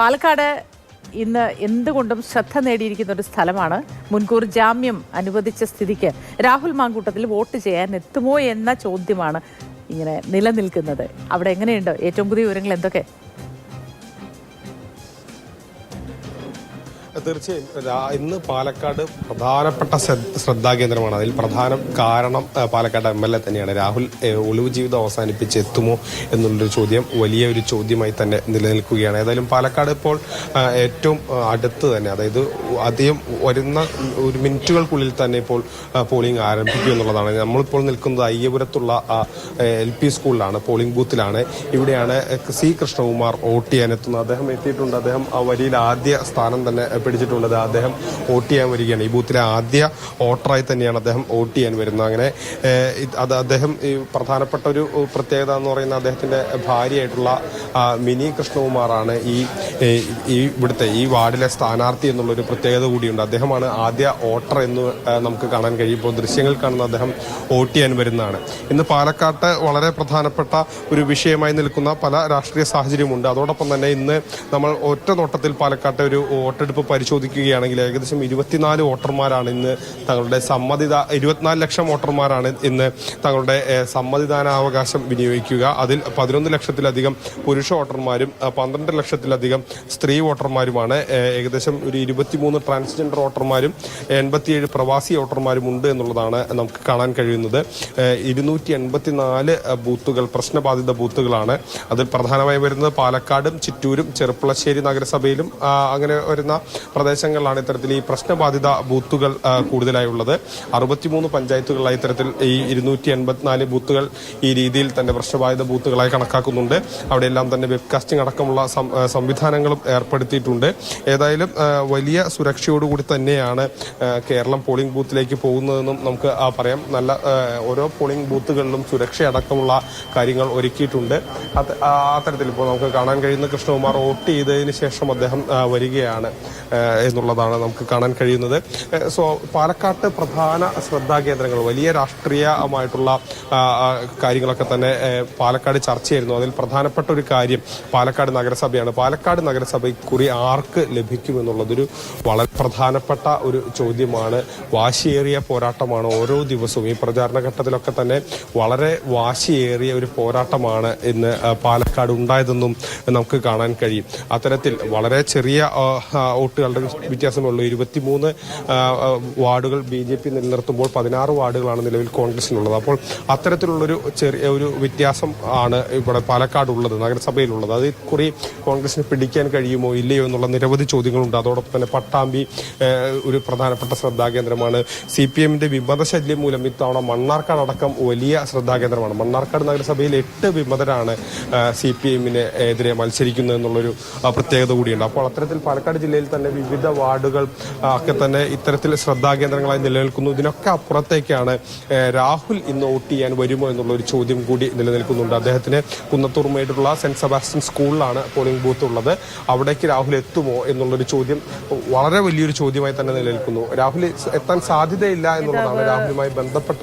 പാലക്കാട് ഇന്ന് എന്തുകൊണ്ടും ശ്രദ്ധ നേടിയിരിക്കുന്ന ഒരു സ്ഥലമാണ്. മുൻകൂർ ജാമ്യം അനുവദിച്ച സ്ഥിതിക്ക് രാഹുൽ മാങ്കൂട്ടത്തിൽ വോട്ട് ചെയ്യാൻ എത്തുമോ എന്ന ചോദ്യമാണ് ഇങ്ങനെ നിലനിൽക്കുന്നത്. അവിടെ എങ്ങനെയുണ്ട്? ഏറ്റവും പുതിയ വിവരങ്ങൾ എന്തൊക്കെ? തീർച്ചയായും ഇന്ന് പാലക്കാട് പ്രധാനപ്പെട്ട ശ്രദ്ധാകേന്ദ്രമാണ്. അതിൽ പ്രധാന കാരണം പാലക്കാട് MLA തന്നെയാണ്. രാഹുൽ ഒളിവ് ജീവിതം അവസാനിപ്പിച്ച് എത്തുമോ എന്നുള്ളൊരു ചോദ്യം വലിയൊരു ചോദ്യമായി തന്നെ നിലനിൽക്കുകയാണ്. ഏതായാലും പാലക്കാട് ഇപ്പോൾ ഏറ്റവും അടുത്ത് തന്നെ, അതായത് അധികം വരുന്ന ഒരു മിനിറ്റുകൾക്കുള്ളിൽ തന്നെ ഇപ്പോൾ പോളിംഗ് ആരംഭിക്കും എന്നുള്ളതാണ്. നമ്മളിപ്പോൾ നിൽക്കുന്നത് അയ്യപുരത്തുള്ള LP സ്കൂളിലാണ്, പോളിംഗ് ബൂത്തിലാണ്. ഇവിടെയാണ് C കൃഷ്ണകുമാർ വോട്ട് ചെയ്യാനെത്തുന്നത്. അദ്ദേഹം എത്തിയിട്ടുണ്ട്. അദ്ദേഹം ആ വരിയിൽ ആദ്യ സ്ഥാനം തന്നെ പിടിച്ചിട്ടുള്ളത്. അദ്ദേഹം വോട്ട് ചെയ്യാൻ വരികയാണ്. ഈ ബൂത്തിലെ ആദ്യ വോട്ടറായി തന്നെയാണ് അദ്ദേഹം വോട്ട് ചെയ്യാൻ വരുന്നത്. അങ്ങനെ അദ്ദേഹം പ്രധാനപ്പെട്ട ഒരു പ്രത്യേകത എന്ന് പറയുന്നത് അദ്ദേഹത്തിന്റെ ഭാര്യയായിട്ടുള്ള മിനി കൃഷ്ണകുമാറാണ് ഇവിടുത്തെ ഈ വാർഡിലെ സ്ഥാനാർത്ഥി എന്നുള്ളൊരു പ്രത്യേകത കൂടിയുണ്ട്. അദ്ദേഹമാണ് ആദ്യ വോട്ടർ എന്ന് നമുക്ക് കാണാൻ കഴിയുമ്പോൾ ദൃശ്യങ്ങൾ കാണുന്ന അദ്ദേഹം വോട്ട് ചെയ്യാൻ വരുന്നതാണ്. ഇന്ന് പാലക്കാട്ട് വളരെ പ്രധാനപ്പെട്ട ഒരു വിഷയമായി നിൽക്കുന്ന പല രാഷ്ട്രീയ സാഹചര്യമുണ്ട്. അതോടൊപ്പം തന്നെ ഇന്ന് നമ്മൾ ഒറ്റ നോട്ടത്തിൽ പാലക്കാട്ടെ ഒരു വോട്ടെടുപ്പ് പരിശോധിക്കുകയാണെങ്കിൽ ഏകദേശം 24 വോട്ടർമാരാണ് ഇന്ന് തങ്ങളുടെ 24 ലക്ഷം വോട്ടർമാരാണ് ഇന്ന് തങ്ങളുടെ സമ്മതിദാനാവകാശം വിനിയോഗിക്കുക. അതിൽ 11 ലക്ഷത്തിലധികം പുരുഷ വോട്ടർമാരും 12 ലക്ഷത്തിലധികം സ്ത്രീ വോട്ടർമാരുമാണ്. ഏകദേശം ഒരു 23 ട്രാൻസ്ജെൻഡർ വോട്ടർമാരും 87 പ്രവാസി വോട്ടർമാരും ഉണ്ട് എന്നുള്ളതാണ് നമുക്ക് കാണാൻ കഴിയുന്നത്. 284 ബൂത്തുകൾ പ്രശ്നബാധിത ബൂത്തുകളാണ്. അതിൽ പ്രധാനമായി വരുന്നത് പാലക്കാടും ചിറ്റൂരും ചെറുപ്പുളശ്ശേരി നഗരസഭയിലും അങ്ങനെ വരുന്ന പ്രദേശങ്ങളിലാണ് ഇത്തരത്തിൽ ഈ പ്രശ്നബാധിത ബൂത്തുകൾ കൂടുതലായുള്ളത്. 63 പഞ്ചായത്തുകളിലായി ഇത്തരത്തിൽ ഈ 284 ബൂത്തുകൾ ഈ രീതിയിൽ തന്നെ പ്രശ്നബാധിത ബൂത്തുകളായി കണക്കാക്കുന്നുണ്ട്. അവിടെയെല്ലാം തന്നെ വെബ്കാസ്റ്റിംഗ് അടക്കമുള്ള സംവിധാനങ്ങളും ഏർപ്പെടുത്തിയിട്ടുണ്ട്. ഏതായാലും വലിയ സുരക്ഷയോടുകൂടി തന്നെയാണ് കേരളം പോളിംഗ് ബൂത്തിലേക്ക് പോകുന്നതെന്നും നമുക്ക് പറയാം. നല്ല ഓരോ പോളിംഗ് ബൂത്തുകളിലും സുരക്ഷയടക്കമുള്ള കാര്യങ്ങൾ ഒരുക്കിയിട്ടുണ്ട്. അത്തരത്തിൽ ഇപ്പോൾ നമുക്ക് കാണാൻ കഴിയുന്ന കൃഷ്ണകുമാർ വോട്ട് ചെയ്തതിന് ശേഷം അദ്ദേഹം വരികയാണ് എന്നുള്ളതാണ് നമുക്ക് കാണാൻ കഴിയുന്നത്. പാലക്കാട്ട് പ്രധാന ശ്രദ്ധാകേന്ദ്രങ്ങൾ, വലിയ രാഷ്ട്രീയമായിട്ടുള്ള കാര്യങ്ങളൊക്കെ തന്നെ പാലക്കാട് ചർച്ചയായിരുന്നു. അതിൽ പ്രധാനപ്പെട്ട ഒരു കാര്യം പാലക്കാട് നഗരസഭയാണ്. പാലക്കാട് നഗരസഭ ഇക്കുറി ആർക്ക് ലഭിക്കുമെന്നുള്ളതൊരു വളരെ പ്രധാനപ്പെട്ട ഒരു ചോദ്യമാണ്. വാശിയേറിയ പോരാട്ടമാണ് ഓരോ ദിവസവും. ഈ പ്രചാരണ ഘട്ടത്തിലൊക്കെ തന്നെ വളരെ വാശിയേറിയ ഒരു പോരാട്ടമാണ് ഇന്ന് പാലക്കാട് ഉണ്ടായതെന്നും നമുക്ക് കാണാൻ കഴിയും. അത്തരത്തിൽ വളരെ ചെറിയ വോട്ടുകളുടെ വ്യത്യാസമുള്ളൂ. 23 വാർഡുകൾ BJP നിലനിർത്തുമ്പോൾ 16 വാർഡുകളാണ് നിലവിൽ കോൺഗ്രസിനുള്ളത്. അപ്പോൾ അത്തരത്തിലുള്ളൊരു ചെറിയ ഒരു വ്യത്യാസം ആണ് ഇവിടെ പാലക്കാടുള്ളത്, നഗരസഭയിലുള്ളത്. അത് കുറി കോൺഗ്രസിന് പിടിക്കാൻ കഴിയുമോ ഇല്ലയോ എന്നുള്ള നിരവധി ചോദ്യങ്ങളുണ്ട്. അതോടൊപ്പം തന്നെ പട്ടാമ്പി ഒരു പ്രധാനപ്പെട്ട ശ്രദ്ധാകേന്ദ്രമാണ്. CPM-ന്റെ വിമതശല്യം മൂലം ഇത്തവണ മണ്ണാർക്കാട് അടക്കം വലിയ ശ്രദ്ധാകേന്ദ്രമാണ്. മണ്ണാർക്കാട് നഗരസഭയിൽ 8 വിമതരാണ് CPM-ന് എതിരെ മത്സരിക്കുന്നത് എന്നുള്ളൊരു പ്രത്യേകത കൂടിയുണ്ട്. അപ്പോൾ അത്തരത്തിൽ പാലക്കാട് ജില്ലയിൽ തന്നെ വിവിധ വാർഡുകൾ ഒക്കെ തന്നെ ഇത്തരത്തിൽ ശ്രദ്ധാകേന്ദ്രങ്ങളായി നിലനിൽക്കുന്നു. ഇതിനൊക്കെ അപ്പുറത്തേക്കാണ് രാഹുൽ ഇന്ന് വോട്ട് ചെയ്യാൻ വരുമോ എന്നുള്ള ഒരു ചോദ്യം കൂടി നിലനിൽക്കുന്നുണ്ട്. അദ്ദേഹത്തിന് കുന്നത്തൂർമേടുള്ള സെന്റ് സെബാസ്റ്റ്യൻ സ്കൂളിലാണ് പോളിംഗ് ബൂത്ത് ഉള്ളത്. അവിടേക്ക് രാഹുൽ എത്തുമോ എന്നുള്ളൊരു ചോദ്യം വളരെ വലിയൊരു ചോദ്യമായി തന്നെ നിലനിൽക്കുന്നു. രാഹുൽ എത്താൻ സാധ്യതയില്ല എന്നുള്ളതാണ് രാഹുലുമായി ബന്ധപ്പെട്ട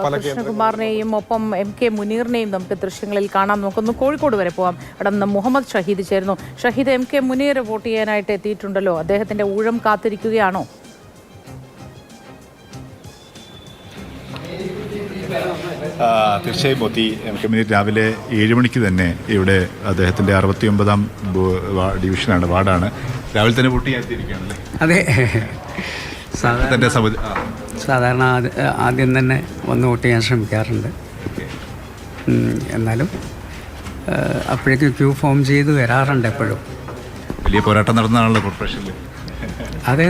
പല കൃഷ്ണകുമാറിനെയും ഒപ്പം MK മുനീറിനെയും നമുക്ക് ദൃശ്യങ്ങളിൽ കാണാം. നമുക്കൊന്ന് കോഴിക്കോട് വരെ പോകാം. അവിടെ നിന്ന് മുഹമ്മദ് ഷഹീദ് ചേരുന്നു. ഷഹീദ്, MK മുനീർ വോട്ട് ചെയ്യാനായിട്ട് എത്തിയിട്ടുണ്ടല്ലോ. അദ്ദേഹത്തിന്റെ ഊഴം കാത്തിരിക്കുകയാണോ? തീർച്ചയായും മോത്തി. രാവിലെ 7 മണിക്ക് തന്നെ ഇവിടെ അദ്ദേഹത്തിൻ്റെ 69ാം ഡിവിഷനാണ്, വാർഡാണ്. രാവിലെ തന്നെ വോട്ട് ചെയ്യാൻ എത്തിയിരിക്കുകയാണല്ലേ? അതെ, സാധാരണ ആദ്യം തന്നെ വന്ന് വോട്ട് ചെയ്യാൻ ശ്രമിക്കാറുണ്ട്. എന്നാലും അപ്പോഴേക്കും ക്യൂ ഫോം ചെയ്ത് വരാറുണ്ട് എപ്പോഴും. വലിയ പോരാട്ടം നടന്നതാണല്ലോ കോർപ്പറേഷനിൽ. അതെ,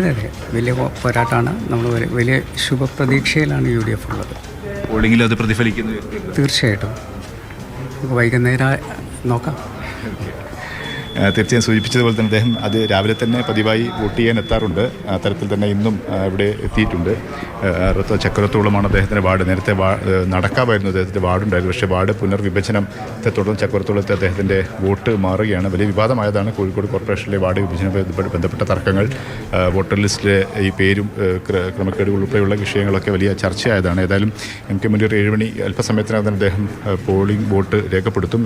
വലിയ പോരാട്ടമാണ്. നമ്മൾ വലിയ ശുഭപ്രതീക്ഷയിലാണ് UDF ഉള്ളത്. പോളിംഗിൽ അത് പ്രതിഫലിക്കുന്നു തീർച്ചയായിട്ടും. വൈകുന്നേരം നോക്കാം. തീർച്ചയായും സൂചിപ്പിച്ചതുപോലെ തന്നെ അദ്ദേഹം അത് രാവിലെ തന്നെ പതിവായി വോട്ട് ചെയ്യാൻ എത്താറുണ്ട്. അത്തരത്തിൽ തന്നെ ഇന്നും ഇവിടെ എത്തിയിട്ടുണ്ട്. ചക്കുരത്തോളമാണ് അദ്ദേഹത്തിൻ്റെ വാർഡ്. നേരത്തെ നടക്കാമായിരുന്നു അദ്ദേഹത്തിൻ്റെ വാർഡുണ്ടായിരുന്നു. പക്ഷേ വാർഡ് പുനർവിഭജനത്തെ തുടർന്ന് ചക്കുരത്തോളത്തെ അദ്ദേഹത്തിൻ്റെ വോട്ട് മാറുകയാണ്. വലിയ വിവാദമായതാണ് കോഴിക്കോട് കോർപ്പറേഷനിലെ വാർഡ് വിഭജനവുമായി ബന്ധപ്പെട്ട തർക്കങ്ങൾ. വോട്ടർ ലിസ്റ്റിലെ ഈ പേരും ക്രമക്കേടുകൾ ഉൾപ്പെടെയുള്ള വിഷയങ്ങളൊക്കെ വലിയ ചർച്ചയായതാണ്. ഏതായാലും MK മുനീർ 7 മണി അല്പസമയത്തിനകം അദ്ദേഹം പോളിംഗ് വോട്ട് രേഖപ്പെടുത്തും.